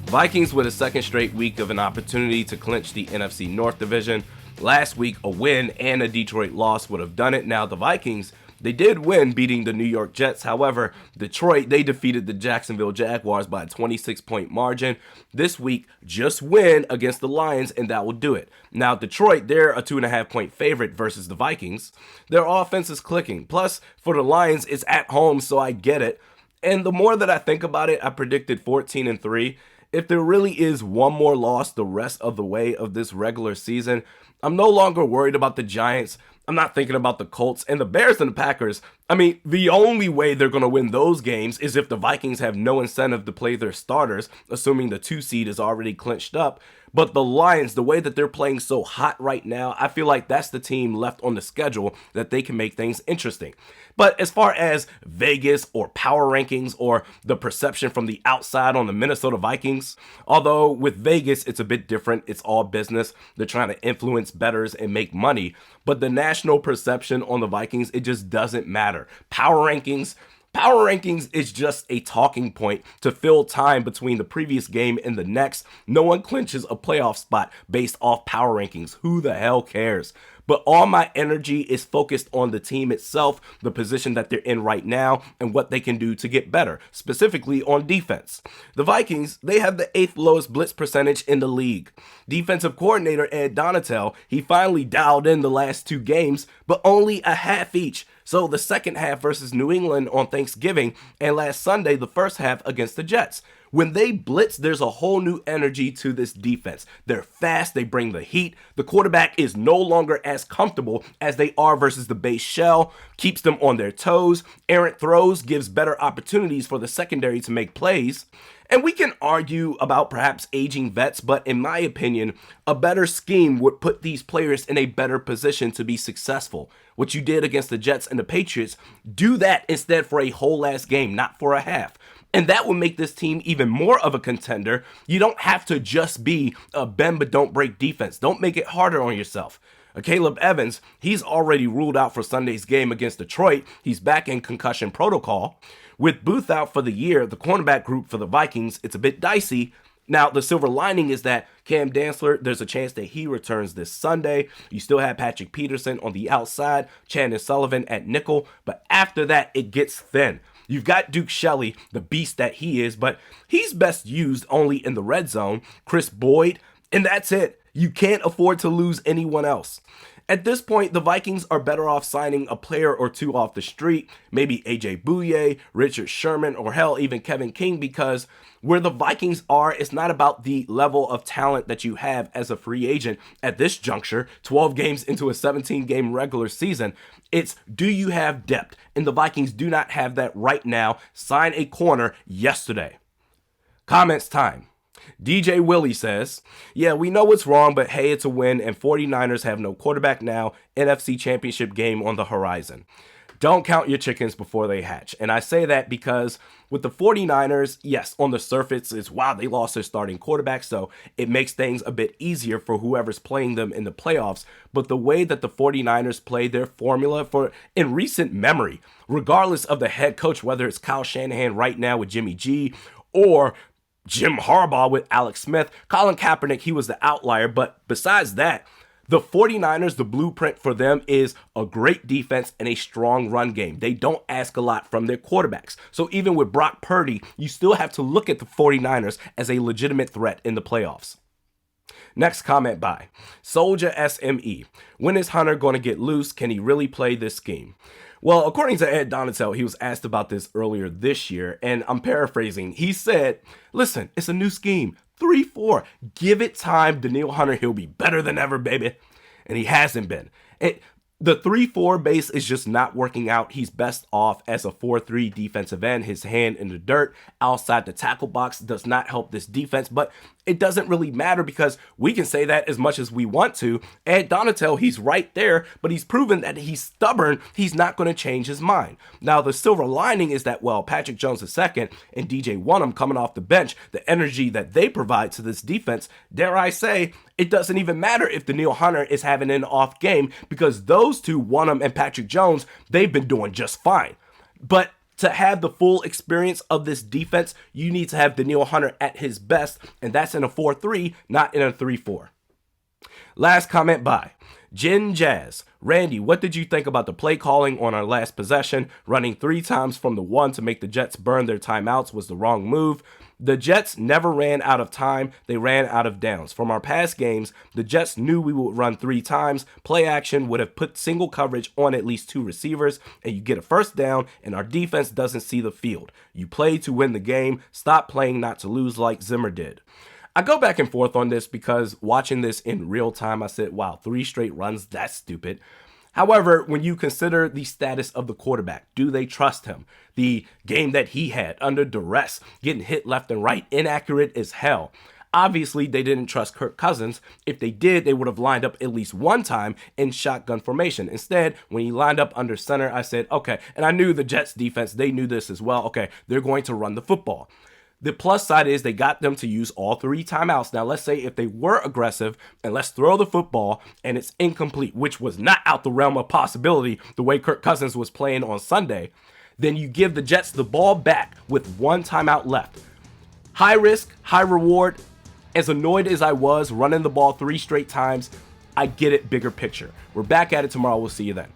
Vikings with a second straight week of an opportunity to clinch the NFC North division. Last week, a win and a Detroit loss would have done it. Now, the Vikings, they did win, beating the New York Jets. However, Detroit, they defeated the Jacksonville Jaguars by a 26-point margin. This week, just win against the Lions, and that will do it. Now, Detroit, they're a 2.5-point favorite versus the Vikings. Their offense is clicking. Plus, for the Lions, it's at home, so I get it. And the more that I think about it, I predicted 14-3. If there really is one more loss the rest of the way of this regular season, I'm no longer worried about the Giants. I'm not thinking about the Colts and the Bears and the Packers. I mean, the only way they're going to win those games is if the Vikings have no incentive to play their starters, assuming the 2 seed is already clinched up. But the Lions, the way that they're playing so hot right now, I feel like that's the team left on the schedule that they can make things interesting. But as far as Vegas or power rankings or the perception from the outside on the Minnesota Vikings, although with Vegas, it's a bit different. It's all business. They're trying to influence bettors and make money. But the national perception on the Vikings, it just doesn't matter. Power rankings is just a talking point to fill time between the previous game and the next. No one clinches a playoff spot based off power rankings. Who the hell cares? But all my energy is focused on the team itself, the position that they're in right now, and what they can do to get better, specifically on defense. The Vikings, they have the 8th lowest blitz percentage in the league. Defensive coordinator Ed Donatel, he finally dialed in the last 2 games, but only a half each. So the second half versus New England on Thanksgiving, and last Sunday, the first half against the Jets. When they blitz, there's a whole new energy to this defense. They're fast, they bring the heat. The quarterback is no longer as comfortable as they are versus the base shell, keeps them on their toes. Errant throws gives better opportunities for the secondary to make plays. And we can argue about perhaps aging vets, but in my opinion, a better scheme would put these players in a better position to be successful. What you did against the Jets and the Patriots, do that instead for a whole last game, not for a half. And that will make this team even more of a contender. You don't have to just be a bend but don't break defense. Don't make it harder on yourself. Caleb Evans, he's already ruled out for Sunday's game against Detroit. He's back in concussion protocol. With Booth out for the year, the cornerback group for the Vikings, it's a bit dicey. Now, the silver lining is that Cam Dantzler, there's a chance that he returns this Sunday. You still have Patrick Peterson on the outside, Chandon Sullivan at nickel, but after that, it gets thin. You've got Duke Shelley, the beast that he is, but he's best used only in the red zone. Chris Boyd, and that's it. You can't afford to lose anyone else. At this point, the Vikings are better off signing a player or 2 off the street, maybe AJ Bouye, Richard Sherman, or hell, even Kevin King, because where the Vikings are, it's not about the level of talent that you have as a free agent at this juncture, 12 games into a 17-game regular season. It's, do you have depth? And the Vikings do not have that right now. Sign a corner yesterday. Comments time. DJ Willie says, yeah, we know what's wrong, but hey, it's a win, and 49ers have no quarterback now. NFC Championship game on the horizon. Don't count your chickens before they hatch. And I say that because with the 49ers, yes, on the surface, it's wow, they lost their starting quarterback, so it makes things a bit easier for whoever's playing them in the playoffs. But the way that the 49ers play their formula for in recent memory, regardless of the head coach, whether it's Kyle Shanahan right now with Jimmy G or Jim Harbaugh with Alex Smith, Colin Kaepernick, he was the outlier. But besides that, the 49ers, the blueprint for them is a great defense and a strong run game. They don't ask a lot from their quarterbacks. So even with Brock Purdy, you still have to look at the 49ers as a legitimate threat in the playoffs. Next comment by Soldier SME. When is Hunter going to get loose? Can he really play this scheme? Well, according to Ed Donatel, he was asked about this earlier this year, and I'm paraphrasing. He said, listen, it's a new scheme. 3-4. Give it time. Danielle Hunter, he'll be better than ever, baby. And he hasn't been. The 3-4 base is just not working out. He's best off as a 4-3 defensive end. His hand in the dirt outside the tackle box does not help this defense, but it doesn't really matter because we can say that as much as we want to. Ed Donatel, he's right there, but he's proven that he's stubborn. He's not going to change his mind. Now, the silver lining is that, well, Patrick Jones II and DJ Wonnum coming off the bench, the energy that they provide to this defense, dare I say, it doesn't even matter if Danielle Hunter is having an off game because those two, Wonnum and Patrick Jones, they've been doing just fine. But To have the full experience of this defense, you need to have Danielle Hunter at his best, and that's in a 4-3, not in a 3-4. Last comment by Jen Jazz. Randy, what did you think about the play calling on our last possession? Running 3 times from the 1 to make the Jets burn their timeouts was the wrong move. The Jets never ran out of time, they ran out of downs. From our past games, the Jets knew we would run 3 times. Play action would have put single coverage on at least 2 receivers, and you get a first down, and our defense doesn't see the field. You play to win the game. Stop playing not to lose like Zimmer did. I go back and forth on this because watching this in real time, I said, wow, 3 straight runs, that's stupid. However, when you consider the status of the quarterback, do they trust him? The game that he had under duress, getting hit left and right, inaccurate as hell. Obviously, they didn't trust Kirk Cousins. If they did, they would have lined up at least one time in shotgun formation. Instead, when he lined up under center, I said, okay, and I knew the Jets defense, they knew this as well. Okay, they're going to run the football. The plus side is they got them to use all 3 timeouts. Now, let's say if they were aggressive and let's throw the football and it's incomplete, which was not out the realm of possibility the way Kirk Cousins was playing on Sunday, then you give the Jets the ball back with 1 timeout left. High risk, high reward. As annoyed as I was running the ball 3 straight times, I get it, bigger picture. We're back at it tomorrow. We'll see you then.